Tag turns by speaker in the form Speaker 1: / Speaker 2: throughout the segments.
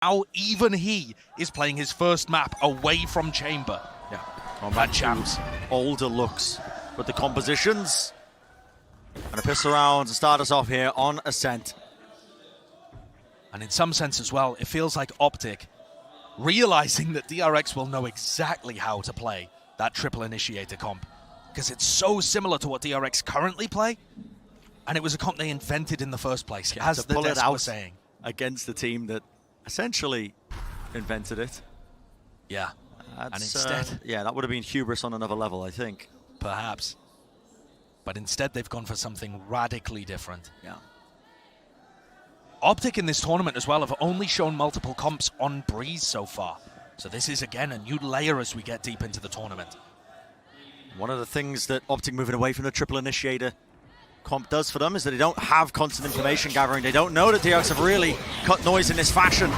Speaker 1: Now even he is playing his first map away from Chamber.
Speaker 2: Yeah, combat
Speaker 1: champs.
Speaker 2: Older looks with the compositions. And a pistol round to start us off here on Ascent.
Speaker 1: And in some sense as well, it feels like Optic realizing that DRX will know exactly how to play that triple initiator comp. Because it's so similar to what DRX currently play. And it was a comp they invented in the first place,
Speaker 2: yeah,
Speaker 1: as
Speaker 2: to
Speaker 1: the
Speaker 2: pull it
Speaker 1: desk
Speaker 2: out
Speaker 1: was saying.
Speaker 2: Against the team that essentially invented it.
Speaker 1: Yeah,
Speaker 2: and
Speaker 1: instead...
Speaker 2: yeah, that would have been hubris on another level, I think.
Speaker 1: Perhaps. But instead they've gone for something radically different.
Speaker 2: Yeah.
Speaker 1: Optic in this tournament as well have only shown multiple comps on Breeze so far. So this is again a new layer as we get deep into the tournament.
Speaker 2: One of the things that Optic moving away from the triple initiator comp does for them is that they don't have constant information gathering. They don't know that DRX have really cut noise in this fashion.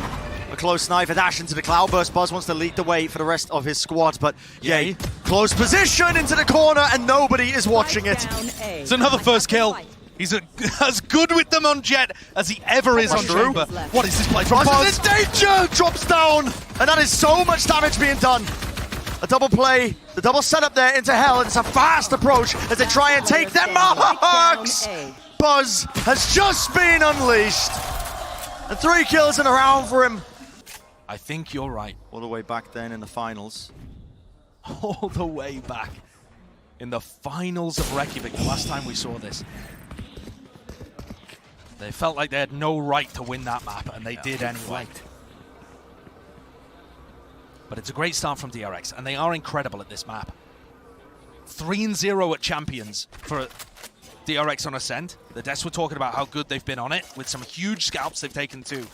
Speaker 2: A close sniper dash into the cloudburst. Buzz wants to lead the way for the rest of his squad, but Yay, close position into the corner and nobody is watching it.
Speaker 1: It's another first kill. He's as good with them on Jet as he ever is on Chamber. What is this play from Buzz?
Speaker 2: In danger! Drops down! And that is so much damage being done. A double play, the double setup there into Hell, and it's a fast approach as they try and take their marks! Buzz has just been unleashed. And 3 kills in a round for him.
Speaker 1: I think you're right.
Speaker 2: All the way back then in the finals.
Speaker 1: All the way back in the finals of Reykjavik, the last time we saw this. They felt like they had no right to win that map, and they did anyway. But it's a great start from DRX, and they are incredible at this map. 3-0 at Champions for DRX on Ascent. The devs were talking about how good they've been on it, with some huge scalps they've taken too.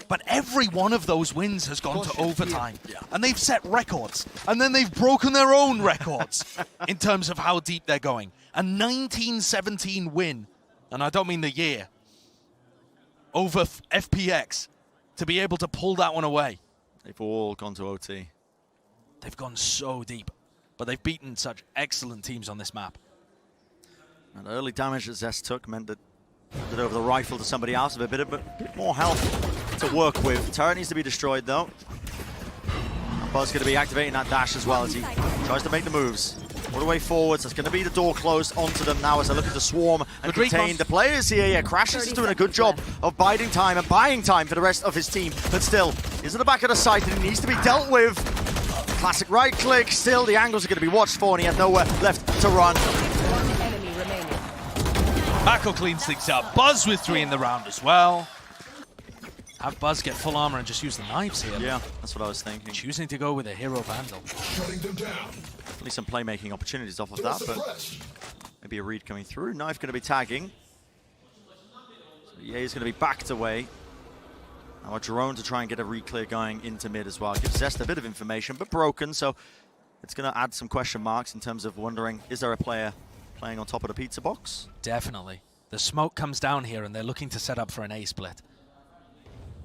Speaker 1: But every one of those wins has gone to overtime, and they've set records, and then they've broken their own records in terms of how deep they're going. A 19-17 win, and I don't mean the year, over FPX, to be able to pull that one away.
Speaker 2: They've all gone to OT.
Speaker 1: They've gone so deep, but they've beaten such excellent teams on this map.
Speaker 2: And the early damage that Zest took meant that over the rifle to somebody else with a bit more health to work with. Turret needs to be destroyed though. And Buzz going to be activating that dash as well as he tries to make the moves. All the way forwards, that's going to be the door closed onto them now as they're looking to swarm and contain the players here. Yeah, Crashes is doing a good job of biding time and buying time for the rest of his team, but still, he's at the back of the site and he needs to be dealt with. Classic right click, still the angles are going to be watched for and he has nowhere left to run.
Speaker 1: Mako cleans things up. Buzz with 3 in the round as well. Have Buzz get full armor and just use the knives here.
Speaker 2: Yeah, that's what I was thinking.
Speaker 1: Choosing to go with a hero vandal.
Speaker 3: Shutting them down.
Speaker 2: At least some playmaking opportunities off of that, but maybe a read coming through. Knife going to be tagging. So Ye's going to be backed away. Now a drone to try and get a re-clear going into mid as well. Gives Zest a bit of information, but broken, so it's going to add some question marks in terms of wondering, is there a player playing on top of the pizza box?
Speaker 1: Definitely. The smoke comes down here and they're looking to set up for an A-split.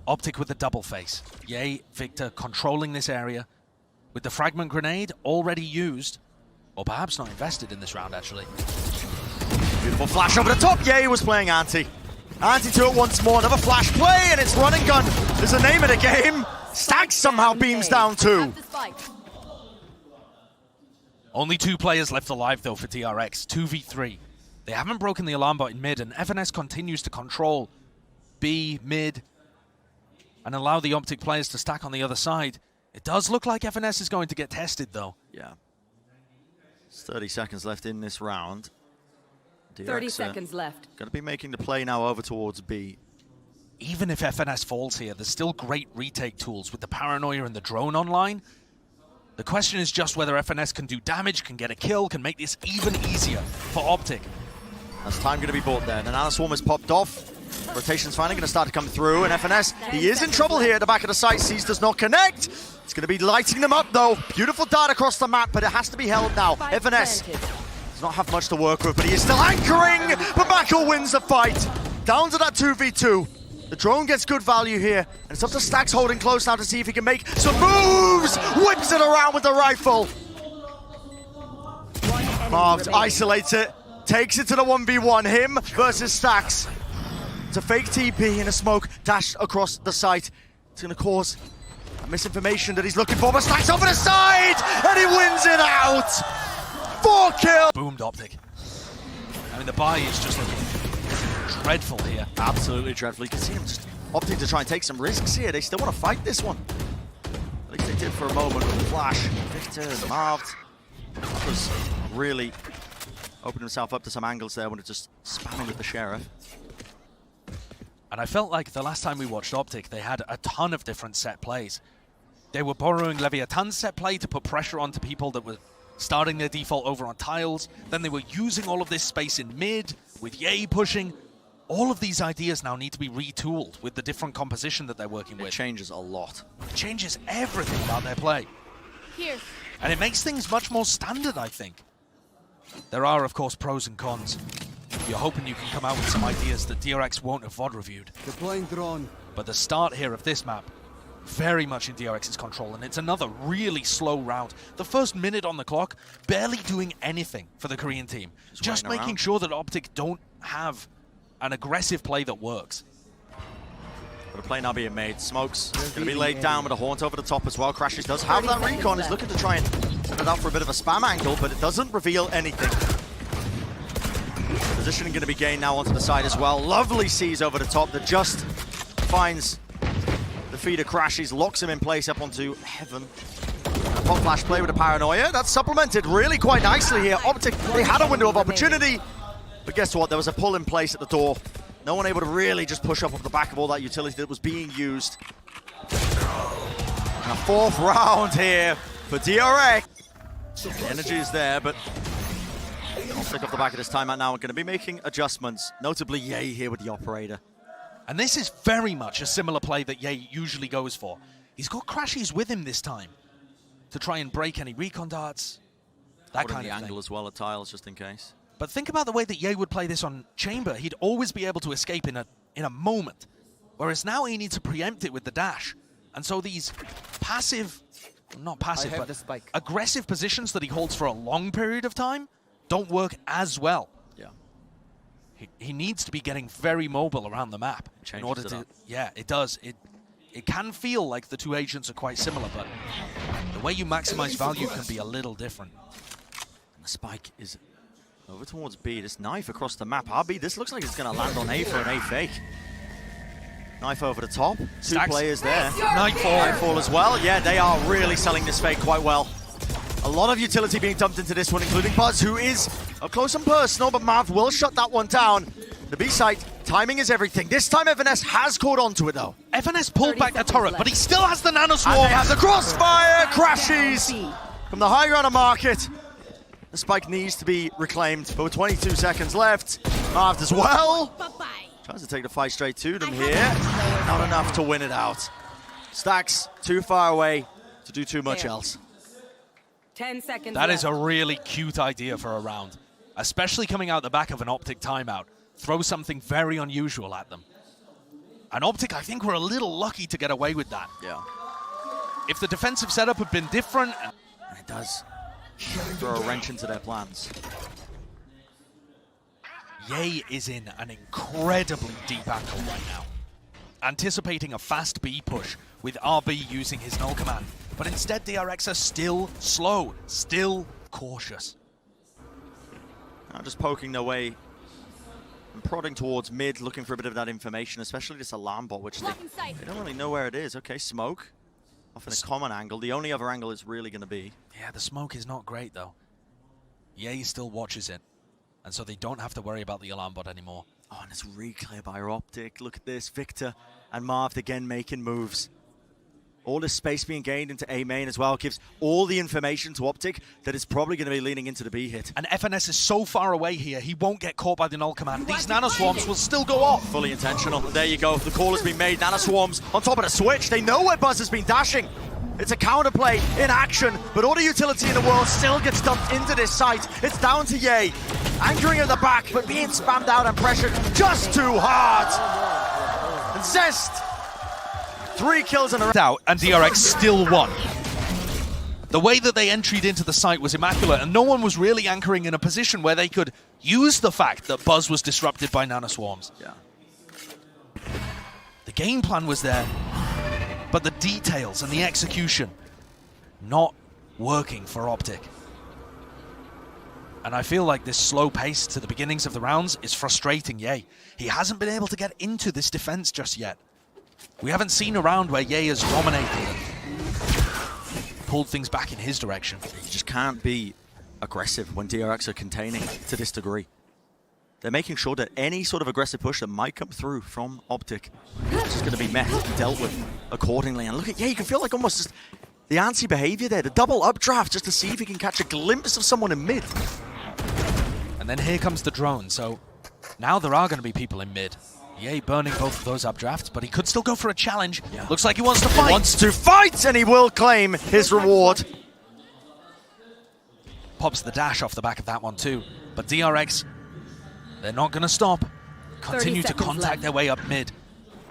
Speaker 1: Optic with the double face. Ye, Victor controlling this area with the fragment grenade already used, or perhaps not invested in this round actually.
Speaker 2: Beautiful flash over the top. Ye was playing anti. Anti to it once more. Another flash play and it's run and gun. There's the name of the game. Stag somehow beams down too.
Speaker 1: Only 2 players left alive though for DRX, 2v3. They haven't broken the alarm bot in mid and FNS continues to control B, mid, and allow the Optic players to stack on the other side. It does look like FNS is going to get tested though.
Speaker 2: Yeah. There's 30 seconds left in this round. DRX,
Speaker 4: 30 seconds left.
Speaker 2: Going to be making the play now over towards B.
Speaker 1: Even if FNS falls here, there's still great retake tools with the paranoia and the drone online. The question is just whether FNS can do damage, can get a kill, can make this even easier for Optic.
Speaker 2: That's time going to be bought there. The Nanoswarm has popped off. Rotation's finally going to start to come through, and FNS, he is in trouble here at the back of the site. Seas does not connect. It's going to be lighting them up, though. Beautiful dart across the map, but it has to be held now. FNS does not have much to work with, but he is still anchoring. But Mako wins the fight. Down to that 2v2. The drone gets good value here, and it's up to Stax holding close now to see if he can make some moves. Whips it around with the rifle. Marved isolates it, takes it to the 1v1. Him versus Stax. It's a fake TP in a smoke, dashed across the site. It's going to cause a misinformation that he's looking for, but stacks over the side, and he wins it out. 4 kills.
Speaker 1: Boomed Optic. I mean, the buy is just looking dreadful here.
Speaker 2: Absolutely dreadful. You can see him just opting to try and take some risks here. They still want to fight this one. At least they did for a moment with the flash. Victor and Marved. That was really opening himself up to some angles there when it's just spamming with the Sheriff.
Speaker 1: And I felt like the last time we watched Optic, they had a ton of different set plays. They were borrowing Leviathan's set play to put pressure onto people that were starting their default over on tiles. Then they were using all of this space in mid, with Ye pushing. All of these ideas now need to be retooled with the different composition that they're working with.
Speaker 2: It changes a lot.
Speaker 1: It changes everything about their play.
Speaker 3: Here.
Speaker 1: And it makes things much more standard, I think. There are, of course, pros and cons. You're hoping you can come out with some ideas that DRX won't have VOD reviewed.
Speaker 4: Deploying drone.
Speaker 1: But the start here of this map, very much in DRX's control, and it's another really slow round. The first minute on the clock, barely doing anything for the Korean team. Just making sure that Optic don't have an aggressive play that works.
Speaker 2: But a play now being made. Smokes going to be laid down with a Haunt over the top as well. Crashes does have that recon. He's looking to try and send it out for a bit of a spam angle, but it doesn't reveal anything. Positioning going to be gained now onto the side as well. Lovely sees over the top that just finds the feeder. Crashes, locks him in place up onto Heaven. A pop flash play with a Paranoia. That's supplemented really quite nicely here. Optic, they had a window of opportunity, but guess what? There was a pull in place at the door. No one able to really just push up off the back of all that utility that was being used. And a 4th round here for DRX. The energy is there, but I'll stick off the back of this timeout now. We're going to be making adjustments, notably Ye here with the operator.
Speaker 1: And this is very much a similar play that Ye usually goes for. He's got Crashies with him this time to try and break any recon darts, that kind of
Speaker 2: angle as well at tiles, just in case.
Speaker 1: But think about the way that Ye would play this on Chamber. He'd always be able to escape in a moment, whereas now he needs to preempt it with the dash. And so these passive, not passive, but aggressive positions that he holds for a long period of time don't work as well.
Speaker 2: Yeah.
Speaker 1: He needs to be getting very mobile around the map in order to. Yeah, it does. It can feel like the two agents are quite similar, but the way you maximize value can be a little different.
Speaker 2: And the spike is over towards B. This knife across the map. RB, this looks like it's going to land on A for an A fake. Knife over the top. Two players there. Nightfall as well. Yeah, they are really selling this fake quite well. A lot of utility being dumped into this one, including Buzz, who is up close and personal, but Marv will shut that one down. The B site, timing is everything. This time FNS has caught on to it, though.
Speaker 1: FNS pulled back the turret, but he still has the nano swarm.
Speaker 2: And they have the crossfire. Crashes from the high ground of market. The spike needs to be reclaimed, but with 22 seconds left. Marv as well. Tries to take the fight straight to them here. Not enough to win it out. Stacks too far away to do too much else.
Speaker 3: 10 seconds
Speaker 1: That is a really cute idea for a round, especially coming out the back of an Optic timeout. Throw something very unusual at them. And Optic, I think, were a little lucky to get away with that.
Speaker 2: Yeah.
Speaker 1: If the defensive setup had been different...
Speaker 2: And it does throw a wrench into their plans.
Speaker 1: Ye is in an incredibly deep angle right now, anticipating a fast B push with RB using his null command. But instead, DRX are still slow, still cautious.
Speaker 2: Now just poking their way and prodding towards mid, looking for a bit of that information, especially this alarm bot, which they don't really know where it is. Okay, smoke. Off in a common angle. The only other angle is really going to be...
Speaker 1: Yeah, the smoke is not great, though. Ye still watches it, and so they don't have to worry about the alarm bot anymore.
Speaker 2: Oh, and it's re-clear by Optic. Look at this. Victor and Marv again making moves. All this space being gained into A main as well gives all the information to Optic that is probably going to be leaning into the B hit.
Speaker 1: And FNS is so far away here, he won't get caught by the null command. These nanoswarms will still go off.
Speaker 2: Fully intentional. There you go. The call has been made. Nanoswarms on top of the switch. They know where Buzz has been dashing. It's a counterplay in action, but all the utility in the world still gets dumped into this site. It's down to Ye. Anchoring at the back, but being spammed out and pressured just too hard. And Zest, 3 kills in a row.
Speaker 1: And DRX still won. The way that they entered into the site was immaculate, and no one was really anchoring in a position where they could use the fact that Buzz was disrupted by nanoswarms.
Speaker 2: Yeah.
Speaker 1: The game plan was there. but the details and the execution not working for Optic. And I feel like this slow pace to the beginnings of the rounds is frustrating Ye. He hasn't been able to get into this defense just yet. We haven't seen a round where Ye has dominated and pulled things back in his direction.
Speaker 2: You just can't be aggressive when DRX are containing to this degree. They're making sure that any sort of aggressive push that might come through from Optic is just going to be met and dealt with accordingly. And look at, you can feel like almost just the anti-behavior there, the double updraft just to see if he can catch a glimpse of someone in mid.
Speaker 1: And then here comes the drone, so now there are going to be people in mid. Ye burning both of those updrafts, but he could still go for a challenge. Yeah. Looks like he wants to fight.
Speaker 2: He wants to fight, and he will claim his reward.
Speaker 1: Pops the dash off the back of that one too. But DRX, they're not going to stop. Continue to contact their way up mid.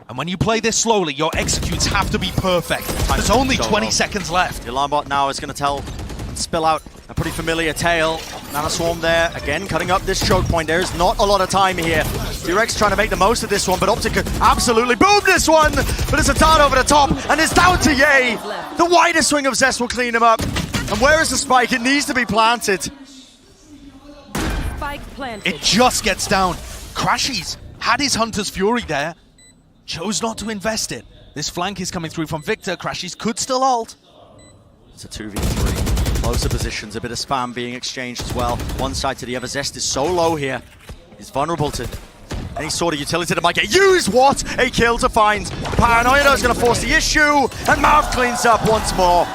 Speaker 1: And when you play this slowly, your executes have to be perfect. There's only 20 seconds left.
Speaker 2: The alarm bot now is going to tell and spill out a pretty familiar tale. Nana Swarm there, again cutting up this choke point. There is not a lot of time here. DRX trying to make the most of this one, but Optic could absolutely boom this one. But it's a dart over the top, and it's down to Ye. The widest swing of Zest will clean him up. And where is the spike? It needs to be planted.
Speaker 3: Spike planted.
Speaker 1: It just gets down. Crashies had his Hunter's Fury there. Chose not to invest it. This flank is coming through from Victor. Crashies could still ult.
Speaker 2: It's a 2v3. Closer positions, a bit of spam being exchanged as well. One side to the other. Zest is so low here. He's vulnerable to any sort of utility that might get used. What a kill to find. Paranoia is going to force the issue. And Marv cleans up once more.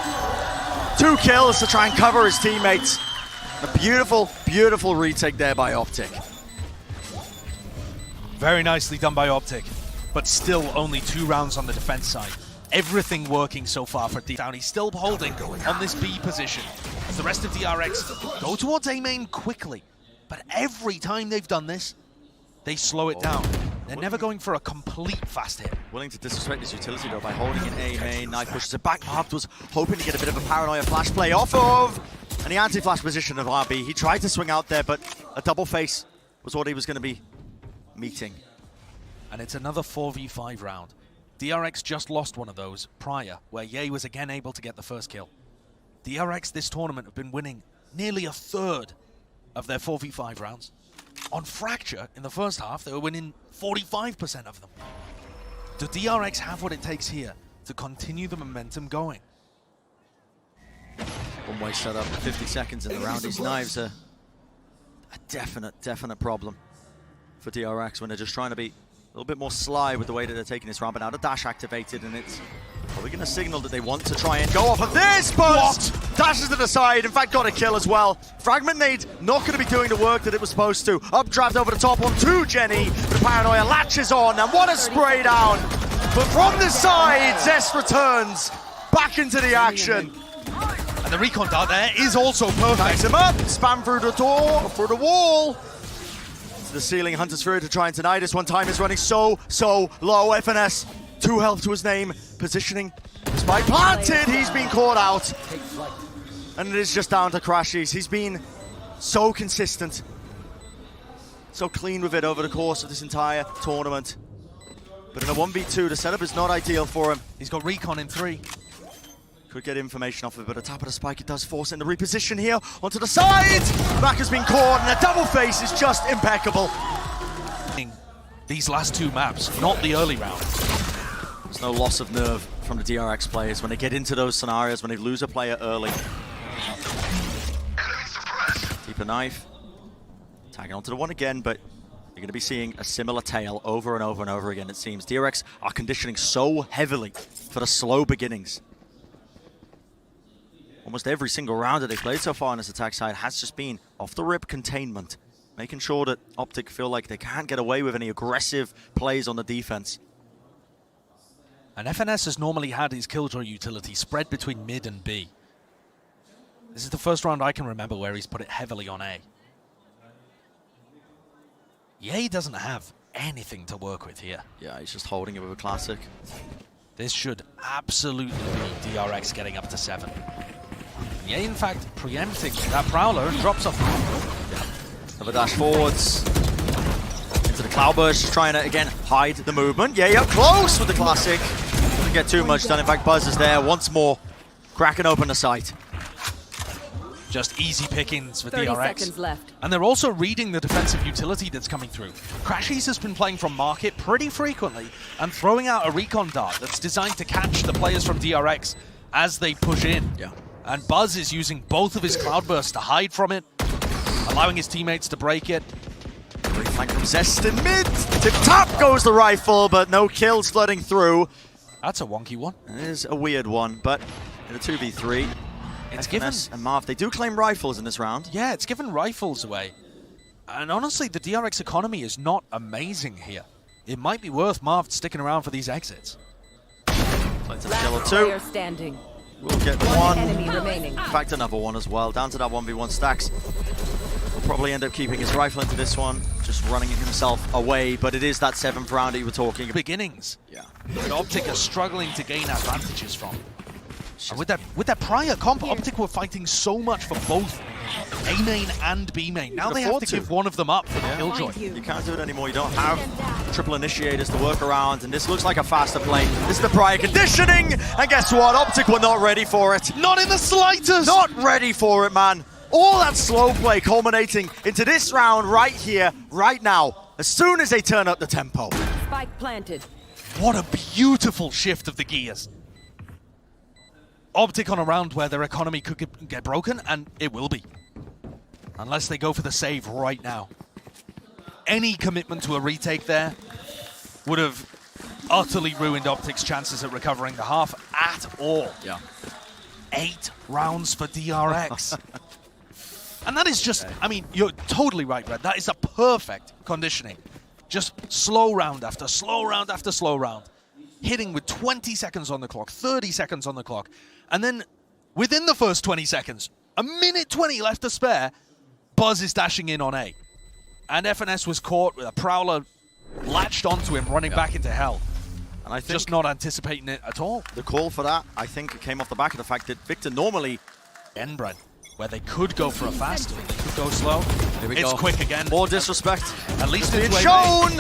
Speaker 2: 2 kills to try and cover his teammates. A beautiful, beautiful retake there by Optic.
Speaker 1: Very nicely done by Optic. But still only 2 rounds on the defense side. Everything working so far for D-Down. He's still holding on this B position as the rest of DRX go towards A main quickly. But every time they've done this, they slow it down. They're never going for a complete fast hit.
Speaker 2: Willing to disrespect his utility though by holding in A main. Knife pushes it back. Marv was hoping to get a bit of a Paranoia flash play off of. And the anti-flash position of RB. He tried to swing out there, but a double face was what he was going to be meeting.
Speaker 1: And it's another 4v5 round. DRX just lost one of those prior, where Ye was again able to get the first kill. DRX this tournament have been winning nearly a third of their 4v5 rounds. On Fracture, in the first half, they were winning 45% of them. Do DRX have what it takes here to continue the momentum going?
Speaker 2: One-way setup, 50 seconds in the round. These knives are a definite problem for DRX when they're just trying to be a little bit more sly with the way that they're taking this round. But now the dash activated, and it's probably going to signal that they want to try and go off of this, but dashes to the side. In fact, got a kill as well. Fragment Nade not going to be doing the work that it was supposed to. Updraft over the top on to Jenny. The Paranoia latches on, and what a spray down. But from the side, Zest returns back into the action.
Speaker 1: And the recon dart there is also perfect.
Speaker 2: Ties him up, spam through the door, through the wall. To the ceiling, Hunter's Fury to try and deny this one. Time is running so low. FNS, 2 health to his name. Positioning, spike planted, he's been caught out. And it is just down to Crashies. He's been so consistent, so clean with it over the course of this entire tournament. But in a 1v2, the setup is not ideal for him.
Speaker 1: He's got recon in 3.
Speaker 2: Could get information off of it, but a tap of the spike, it does force it in the reposition here onto the side. Back has been caught, and a double face is just impeccable.
Speaker 1: These last 2 maps, not the early round.
Speaker 2: There's no loss of nerve from the DRX players when they get into those scenarios, when they lose a player early. Deeper knife. Tagging onto the one again, but you're going to be seeing a similar tale over and over and over again, it seems. DRX are conditioning so heavily for the slow beginnings. Almost every single round that they've played so far on this attack side has just been off-the-rip containment, making sure that Optic feel like they can't get away with any aggressive plays on the defense.
Speaker 1: And FNS has normally had his Killjoy utility spread between mid and B. This is the first round I can remember where he's put it heavily on A. Ye doesn't have anything to work with here.
Speaker 2: Yeah, he's just holding it with a classic.
Speaker 1: This should absolutely be DRX getting up to 7. Ye, in fact, preempting that Prowler and drops off.
Speaker 2: Another dash forwards. Into the Cloudburst, just trying to, again, hide the movement. Yeah, up close with the classic. doesn't get too much done. In fact, Buzz is there once more, cracking open the sight.
Speaker 1: Just easy pickings for
Speaker 3: 30
Speaker 1: DRX.
Speaker 3: seconds left.
Speaker 1: And they're also reading the defensive utility that's coming through. Crashies has been playing from market pretty frequently and throwing out a recon dart that's designed to catch the players from DRX as they push in.
Speaker 2: Yeah.
Speaker 1: And Buzz is using both of his cloudbursts to hide from it, allowing his teammates to break it.
Speaker 2: Great flank from Zest in mid. Tip top goes the rifle, but no kills flooding through.
Speaker 1: That's a wonky one.
Speaker 2: It is a weird one, but in a 2v3,
Speaker 1: It's given...
Speaker 2: FNS and Marv, they do claim rifles in this round.
Speaker 1: Yeah, it's given rifles away. And honestly, the DRX economy is not amazing here. It might be worth Marv sticking around for these exits.
Speaker 2: Last
Speaker 3: Last player standing.
Speaker 2: We'll get
Speaker 3: One
Speaker 2: one.
Speaker 3: enemy remaining.
Speaker 2: In fact, another one as well. Down to that 1v1 stacks. Will probably end up keeping his rifle into this one, just running himself away. But it is that 7th round that you were talking about.
Speaker 1: Beginnings.
Speaker 2: Yeah.
Speaker 1: That Optic are struggling to gain advantages from. And with that prior comp, Optic were fighting so much for both A main and B main. Now they have to give one of them up for the Killjoy.
Speaker 2: You can't do it anymore. You don't have triple initiators to work around, and this looks like a faster play. This is the prior conditioning, and guess what? Optic were not ready for it.
Speaker 1: Not in the slightest!
Speaker 2: Not ready for it, man. All that slow play culminating into this round right here, right now, as soon as they turn up the tempo.
Speaker 3: Spike planted.
Speaker 1: What a beautiful shift of the gears. Optic on a round where their economy could get broken, and it will be. Unless they go for the save right now. Any commitment to a retake there would have utterly ruined Optic's chances at recovering the half at all.
Speaker 2: Yeah.
Speaker 1: 8 rounds for DRX. And that is just, I mean, you're totally right, Red. That is a perfect conditioning. Just slow round after slow round after slow round. Hitting with 20 seconds on the clock, 30 seconds on the clock. And then within the first 20 seconds, a minute 20 left to spare, Buzz is dashing in on A. And FNS was caught with a Prowler latched onto him, running back into hell.
Speaker 2: And I think
Speaker 1: just not anticipating it at all.
Speaker 2: The call for that, I think, came off the back of the fact that Victor normally...
Speaker 1: Enbred, where they could go for a fast, they could go slow.
Speaker 2: Here we
Speaker 1: It's
Speaker 2: go.
Speaker 1: quick again.
Speaker 2: More disrespect.
Speaker 1: At least
Speaker 2: Being
Speaker 1: it's
Speaker 2: shown!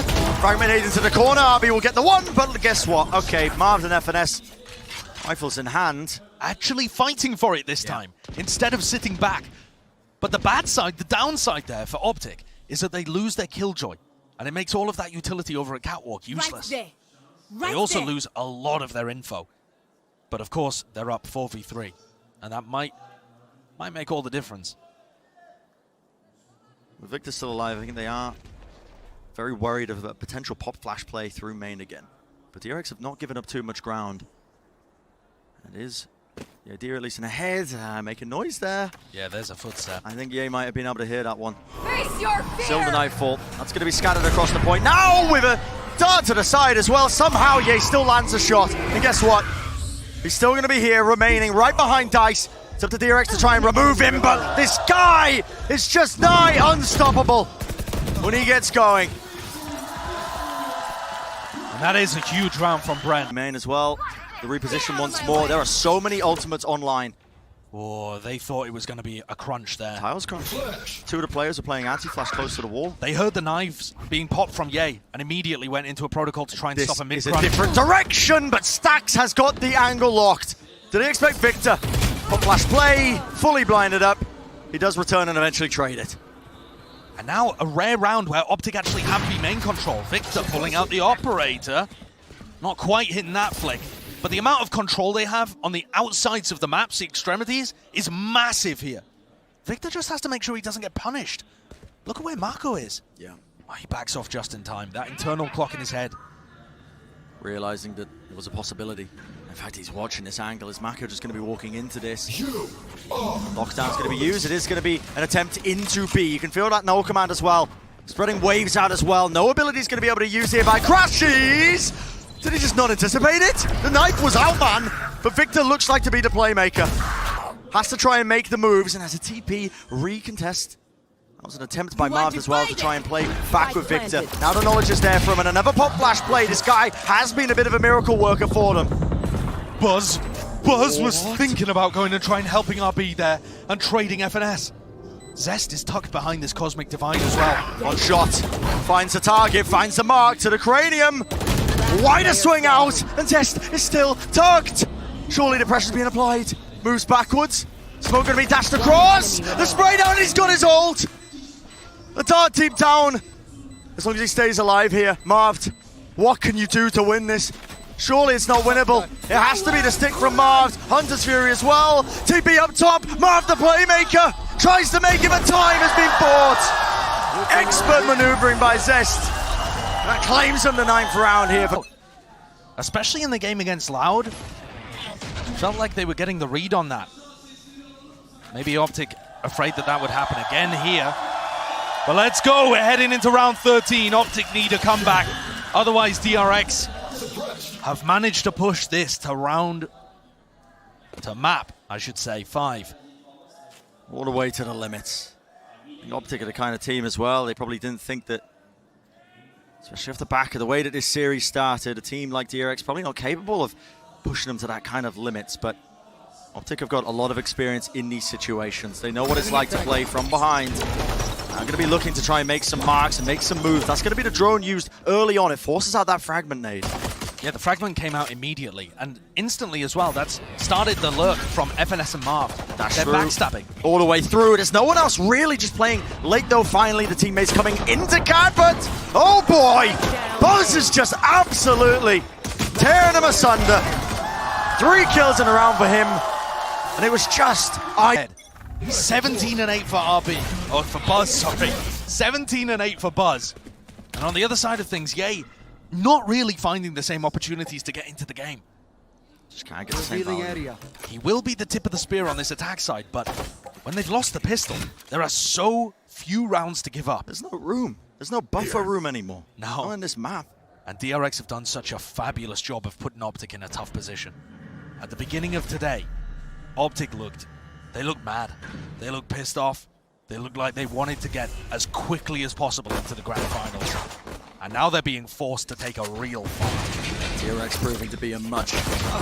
Speaker 2: Fragmented into the corner, Arby will get the one, but guess what? Okay, Marv and FNS, rifles in hand.
Speaker 1: Actually fighting for it this time, instead of sitting back. But the bad side, the downside there for Optic, is that they lose their Killjoy. And it makes all of that utility over at Catwalk useless.
Speaker 3: Right there.
Speaker 1: They also lose a lot of their info. But of course, they're up 4v3. And that might make all the difference.
Speaker 2: With Victor still alive, I think they are very worried of a potential pop flash play through main again. But DRX have not given up too much ground. It is the idea, at least in the head, making noise there.
Speaker 1: Yeah, there's a footstep.
Speaker 2: I think Ye might have been able to hear that one.
Speaker 3: Face your fear.
Speaker 2: Silver Nightfall. That's going to be scattered across the point. Now with a dart to the side as well. Somehow Ye still lands a shot. And guess what? He's still going to be here, remaining right behind Dice. It's up to DRX to try and remove him, but this guy is just nigh unstoppable when he gets going.
Speaker 1: And that is a huge round from Brent.
Speaker 2: Main as well. The reposition once more. There are so many ultimates online.
Speaker 1: Oh, they thought it was going to be a crunch there.
Speaker 2: Tiles crunch. 2 of the players are playing anti-flash close to the wall.
Speaker 1: They heard the knives being popped from Ye and immediately went into a protocol to try and stop a
Speaker 2: This
Speaker 1: mid-crunch.
Speaker 2: is a different direction, but Stax has got the angle locked. Did he expect Victor? Pop flash play, fully blinded up. He does return and eventually trade it.
Speaker 1: And now a rare round where Optic actually have the main control. Victor pulling out the operator. Not quite hitting that flick. But the amount of control they have on the outsides of the maps, the extremities, is massive here. Victor just has to make sure he doesn't get punished. Look at where Marco is.
Speaker 2: Yeah.
Speaker 1: Oh, he backs off just in time. That internal clock in his head.
Speaker 2: Realizing that it was a possibility. In fact, he's watching this angle. Is Mako just going to be walking into this? Lockdown's going to be used. It is going to be an attempt into B. You can feel that no command as well. Spreading waves out as well. No ability is going to be able to use here by Crashies. Did he just not anticipate it? The knife was out, man. But Victor looks like to be the playmaker. Has to try and make the moves, and has a TP recontest. That was an attempt by Marv as well to try and play back with Victor. Now the knowledge is there from him, and another pop flash play. This guy has been a bit of a miracle worker for them.
Speaker 1: Buzz was thinking about going and trying helping RB there and trading FNS. Zest is tucked behind this Cosmic Divide as well.
Speaker 2: One shot, finds the target, finds the mark to the cranium. Wider swing out, and Zest is still tucked. Surely the pressure's being applied. Moves backwards. Smoke gonna be dashed across. The spray down, he's got his ult. The Dart team down. As long as he stays alive here. Marved, what can you do to win this? Surely it's not winnable. It has to be the stick from Marved. Hunter's Fury as well. TP up top. Marv the playmaker. Tries to make him a time, has been bought. Expert maneuvering by Zest. That claims him the 9th round here.
Speaker 1: Especially in the game against Loud. Felt like they were getting the read on that. Maybe Optic afraid that would happen again here. But let's go. We're heading into round 13. Optic need a comeback. Otherwise, DRX have managed to push this to map, I should say, 5.
Speaker 2: All the way to the limits. Optic are the kind of team as well. They probably didn't think that, especially off the back of the way that this series started, a team like DRX probably not capable of pushing them to that kind of limits, but Optic have got a lot of experience in these situations. They know what it's like to play from behind. I'm going to be looking to try and make some marks and make some moves. That's going to be the drone used early on. It forces out that fragment nade.
Speaker 1: Yeah, the fragment came out immediately, and instantly as well. That's started the lurk from FNS and Marv. They're backstabbing.
Speaker 2: All the way through. There's no one else really just playing late, though. Finally, the teammates coming into card, but oh boy! Buzz is just absolutely tearing him asunder. 3 kills in a round for him, and it was just...
Speaker 1: 17 and 8 for RB, or for Buzz, sorry. 17 and 8 for Buzz. And on the other side of things, Yay, not really finding the same opportunities to get into the game.
Speaker 2: Just can't get the same value.
Speaker 1: He will be the tip of the spear on this attack side, but when they've lost the pistol, there are so few rounds to give up.
Speaker 2: There's no room. There's no buffer room anymore.
Speaker 1: No.
Speaker 2: Not on this map.
Speaker 1: And DRX have done such a fabulous job of putting Optic in a tough position. At the beginning of today, Optic looked mad. They looked pissed off. They looked like they wanted to get as quickly as possible into the grand finals. And now they're being forced to take a real fight.
Speaker 2: DRX proving to be a much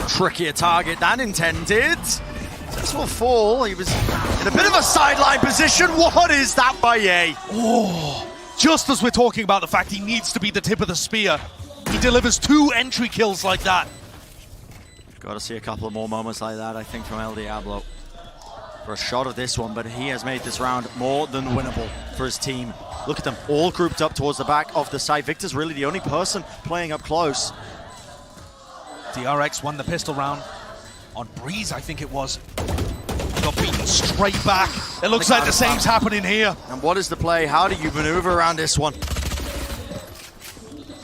Speaker 2: trickier target than intended. This will fall. He was in a bit of a sideline position. What is that by Ye?
Speaker 1: Oh, just as we're talking about the fact he needs to be the tip of the spear, he delivers 2 entry kills like that.
Speaker 2: Got to see a couple of more moments like that, I think, from El Diablo for a shot of this one, but he has made this round more than winnable for his team. Look at them, all grouped up towards the back of the site. Victor's really the only person playing up close.
Speaker 1: DRX won the pistol round on Breeze, I think it was. He got beaten straight back. It looks like the same's happening here.
Speaker 2: And what is the play? How do you maneuver around this one?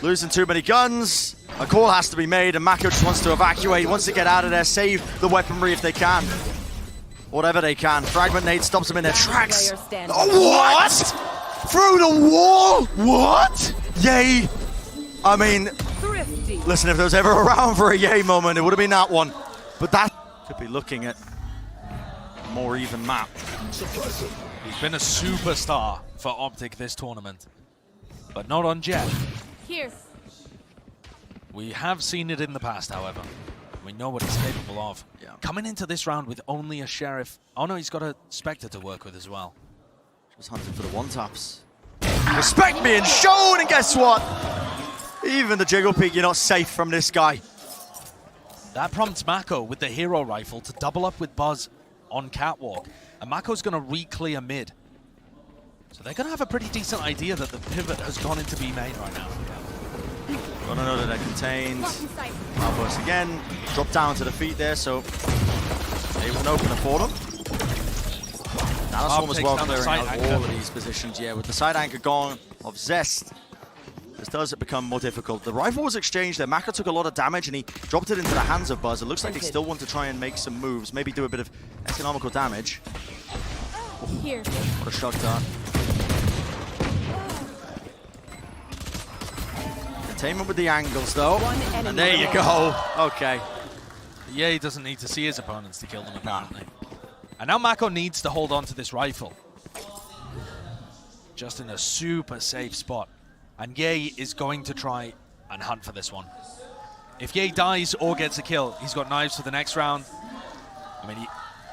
Speaker 2: Losing too many guns. A call has to be made, and Mako just wants to evacuate. He wants to get out of there, save the weaponry if they can. Whatever they can. Fragment nade stops them in their tracks. Oh, what? Through the wall? What? Yay. I mean, listen, if there was ever a round for a Yay moment, it would have been that one. But that could be looking at a more even map.
Speaker 1: He's been a superstar for Optic this tournament, but not on Jet.
Speaker 3: Here.
Speaker 1: We have seen it in the past, however. We know what he's capable of.
Speaker 2: Yeah.
Speaker 1: Coming into this round with only a Sheriff. Oh no, he's got a Spectre to work with as well.
Speaker 2: Just hunting for the one-taps. Respect being shown, and guess what? Even the Jiggle Peak, you're not safe from this guy.
Speaker 1: That prompts Mako with the hero rifle to double up with Buzz on Catwalk. And Mako's going to re-clear mid. So they're going to have a pretty decent idea that the pivot has gone into B main right now.
Speaker 2: Gotta know that they're contained. Outburst again. Drop down to the feet there, so they will open it for them. Now that's one as well clearing out all of these positions. Yeah, with the side anchor gone of Zest, this does become more difficult. The rifle was exchanged there. Mako took a lot of damage and he dropped it into the hands of Buzz. It looks like they still want to try and make some moves, maybe do a bit of economical damage.
Speaker 3: Here.
Speaker 2: What a shock dart. Containment with the angles though. And there you go. Okay.
Speaker 1: Yeah, he doesn't need to see his opponents to kill them apparently. And now Mako needs to hold on to this rifle. Just in a super safe spot. And Ye is going to try and hunt for this one. If Ye dies or gets a kill, he's got knives for the next round. I mean,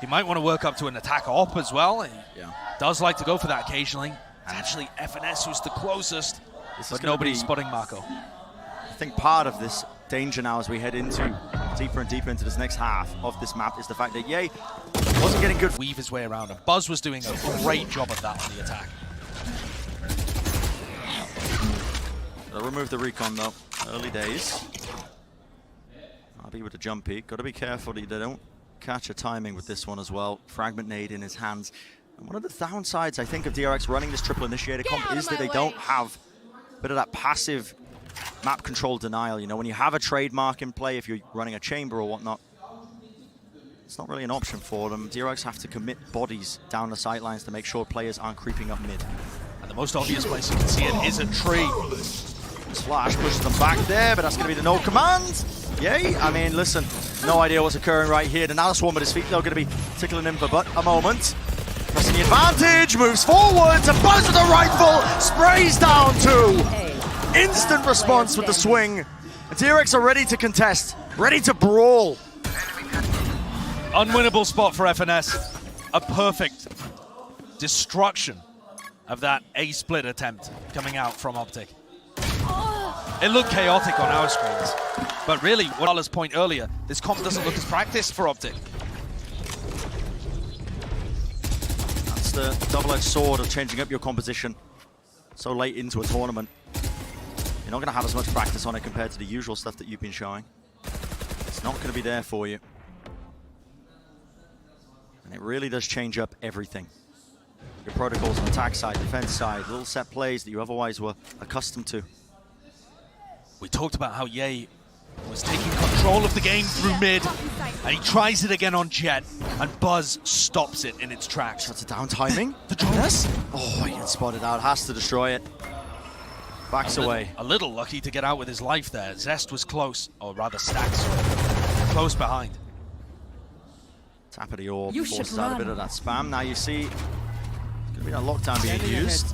Speaker 1: he might want to work up to an attack op as well. He does like to go for that occasionally. It's actually FNS who's the closest, but nobody's spotting Mako.
Speaker 2: I think part of this danger now as we head into deeper and deeper into this next half of this map is the fact that Ye wasn't getting good.
Speaker 1: Weave his way around him. Buzz was doing a great job of that on the attack.
Speaker 2: They'll remove the recon though. Early days. RB with a jump peek. Got to be careful that they don't catch a timing with this one as well. Fragment nade in his hands. And one of the downsides, I think, of DRX running this triple initiator comp is that they don't have a bit of that passive map control denial. You know, when you have a trademark in play, if you're running a chamber or whatnot, it's not really an option for them. DRX have to commit bodies down the sidelines to make sure players aren't creeping up mid.
Speaker 1: And the most obvious place you can see it is a tree.
Speaker 2: This flash pushes them back there, but that's going to be the no command. Yay! I mean, listen, no idea what's occurring right here. The Nana Swarm at his feet, though, going to be tickling him for but a moment. Pressing the advantage, moves forwards, and Buzz with a rifle, sprays down two. Instant response with the swing. DRX are ready to contest, ready to brawl.
Speaker 1: Unwinnable spot for FNS. A perfect destruction of that A-split attempt coming out from Optic. It looked chaotic on our screens, but really, what Allah's point earlier, this comp doesn't look as practiced for Optic.
Speaker 2: That's the double-edged sword of changing up your composition so late into a tournament. You're not going to have as much practice on it compared to the usual stuff that you've been showing. It's not going to be there for you. And it really does change up everything. Your protocols on attack side, defense side, little set plays that you otherwise were accustomed to.
Speaker 1: We talked about how Ye was taking control of the game through mid, and he tries it again on Jet, and Buzz stops it in its tracks.
Speaker 2: Shuts it down timing.
Speaker 1: The drone.
Speaker 2: Oh, he gets spotted out, has to destroy it. Backs away.
Speaker 1: A little lucky to get out with his life there. Zest was close, or rather Stacks, close behind.
Speaker 2: Tap of the orb forces out a bit of that spam. Now you see, it's going to be that lockdown being used.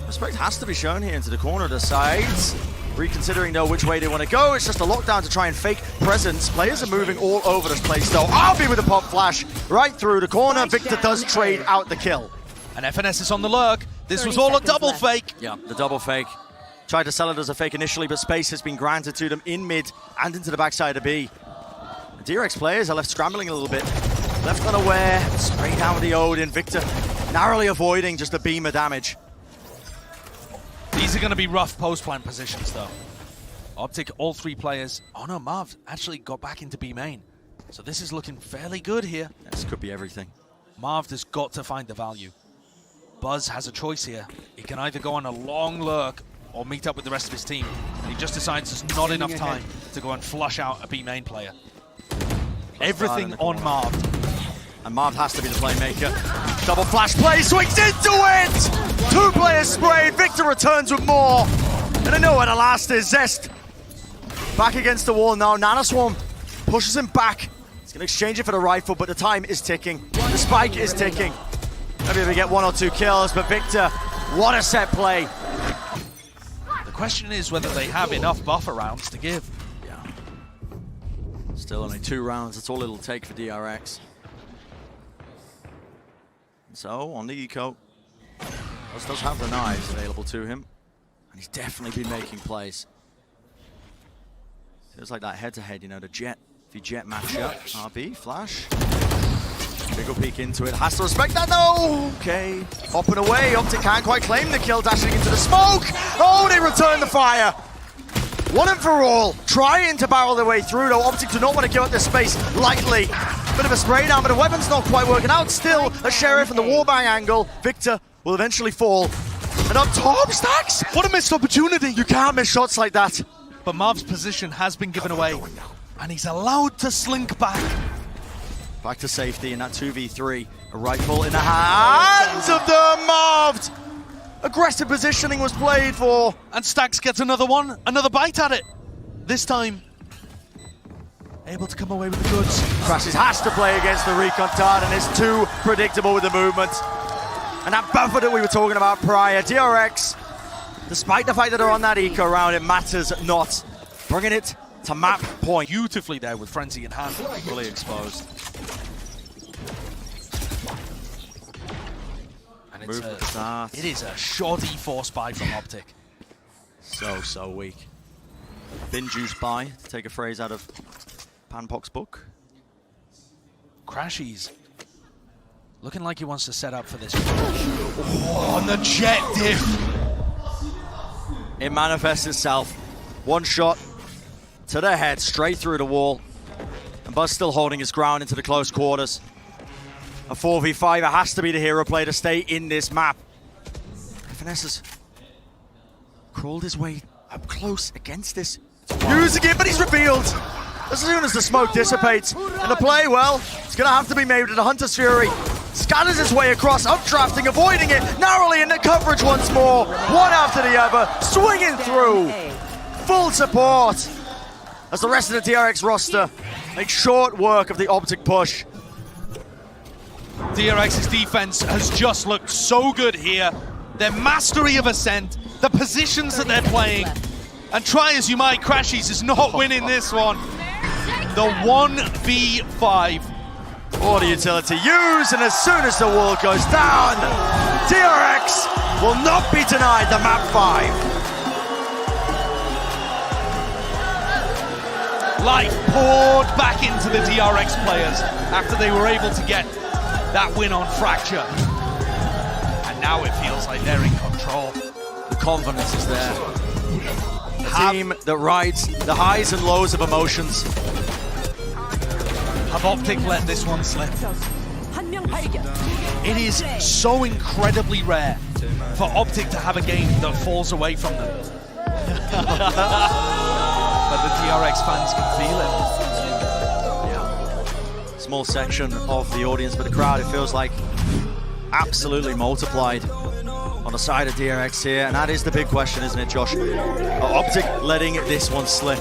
Speaker 2: Respect has to be shown here into the corner of the sides. Reconsidering though which way they want to go. It's just a lockdown to try and fake presence. Players are moving all over this place though. RB with a pop flash right through the corner. Victor does trade out the kill.
Speaker 1: And FNS is on the lurk. This was all a double fake.
Speaker 2: Yeah, the double fake. Tried to sell it as a fake initially, but space has been granted to them in mid and into the backside of B. The DRX players are left scrambling a little bit. Left unaware, straight down with the Odin. Victor narrowly avoiding just a beam of damage.
Speaker 1: These are going to be rough post-plant positions, though. Optic, all three players. Oh no, Marv actually got back into B main. So this is looking fairly good here.
Speaker 2: This could be everything.
Speaker 1: Marv has got to find the value. Buzz has a choice here. He can either go on a long lurk or meet up with the rest of his team. He just decides there's not enough time to go and flush out a B main player. Everything on Marv.
Speaker 2: And Marv has to be the playmaker. Double flash play, swings into it! Two players sprayed, Victor returns with more. And I know where the last is, Zest. Back against the wall now, Nana Swarm pushes him back. He's gonna exchange it for the rifle, but the time is ticking. The spike is ticking. Maybe we get one or two kills, but Victor, what a set play.
Speaker 1: The question is whether they have enough buffer rounds to give.
Speaker 2: Yeah. Still only 2 rounds, that's all it'll take for DRX. So, on the eco, Buzz does have the knives available to him, and he's definitely been making plays. Feels like that head-to-head, you know, the Jet, if you Jet match up, RB, flash. Big peek into it, has to respect that though! Okay, hopping away, Optic can't quite claim the kill, dashing into the smoke! Oh, they return the fire! One and for all, trying to barrel their way through though, Optic do not want to give up this space lightly. Bit of a spray down, but the weapon's not quite working out. Still, a Sheriff in the warbang angle. Victor will eventually fall. And up top, Stacks! What a missed opportunity! You can't miss shots like that.
Speaker 1: But Marv's position has been given away, and he's allowed to slink back.
Speaker 2: Back to safety in that 2v3. A rifle in the hands of the Marved! Aggressive positioning was played for.
Speaker 1: And Stacks gets another one, another bite at it. This time, able to come away with the goods.
Speaker 2: Crashes has to play against the recon dart and is too predictable with the movement. And that buffer that we were talking about prior, DRX, despite the fact that they're on that eco round, it matters not. Bringing it to map point.
Speaker 1: Beautifully there with Frenzy in hand.
Speaker 2: Fully exposed.
Speaker 1: And
Speaker 2: It is a
Speaker 1: shoddy force buy from Optic.
Speaker 2: So weak. Bin juice by, to take a phrase out of Panpok's book.
Speaker 1: Crashies looking like he wants to set up for this. Oh, and the jet diff.
Speaker 2: It manifests itself. One shot to the head, straight through the wall. And Buzz still holding his ground into the close quarters. A 4v5, it has to be the hero play to stay in this map. Finesse crawled his way up close against this. Using it, but he's revealed. As soon as the smoke dissipates. And the play, well, it's going to have to be made with the Hunter's Fury. Scatters his way across, updrafting, avoiding it, narrowly in the coverage once more. One after the other, swinging through. Full support. As the rest of the DRX roster make short work of the Optic push.
Speaker 1: DRX's defense has just looked so good here. Their mastery of Ascent, the positions that they're playing, and try as you might, Crashies is not winning this one. The 1v5.
Speaker 2: For the utility used, and as soon as the wall goes down, DRX will not be denied the map 5.
Speaker 1: Life poured back into the DRX players after they were able to get that win on Fracture. And now it feels like they're in control.
Speaker 2: The confidence is there. A team that rides the highs and lows of emotions.
Speaker 1: Have Optic let this one slip? It is so incredibly rare for Optic to have a game that falls away from them. But the DRX fans can feel it.
Speaker 2: Yeah. Small section of the audience, but the crowd, it feels like absolutely multiplied on the side of DRX here. And that is the big question, isn't it, Josh? Are Optic letting this one slip?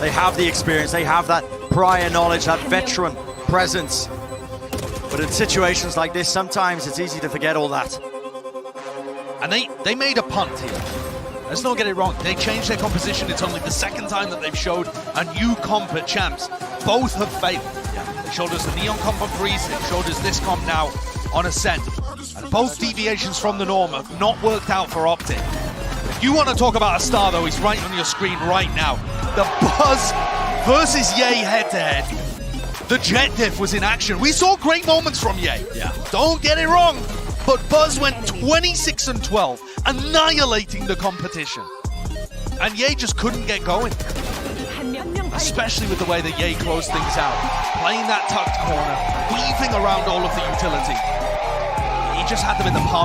Speaker 2: They have the experience, they have that prior knowledge, that veteran presence. But in situations like this, sometimes it's easy to forget all that.
Speaker 1: And they made a punt here. Let's not get it wrong. They changed their composition. It's only the second time that they've showed a new comp at Champs. Both have failed. They showed us the Neon comp on Breeze. They showed us this comp now on Ascent. And both deviations from the norm have not worked out for Optic. If you want to talk about a star, though, he's right on your screen right now. The Buzz versus Ye head-to-head. The jet diff was in action. We saw great moments from Ye.
Speaker 2: Yeah.
Speaker 1: Don't get it wrong. But Buzz went 26-12, annihilating the competition. And Ye just couldn't get going. Especially with the way that Ye closed things out. Playing that tucked corner, weaving around all of the utility. He just had them in the palm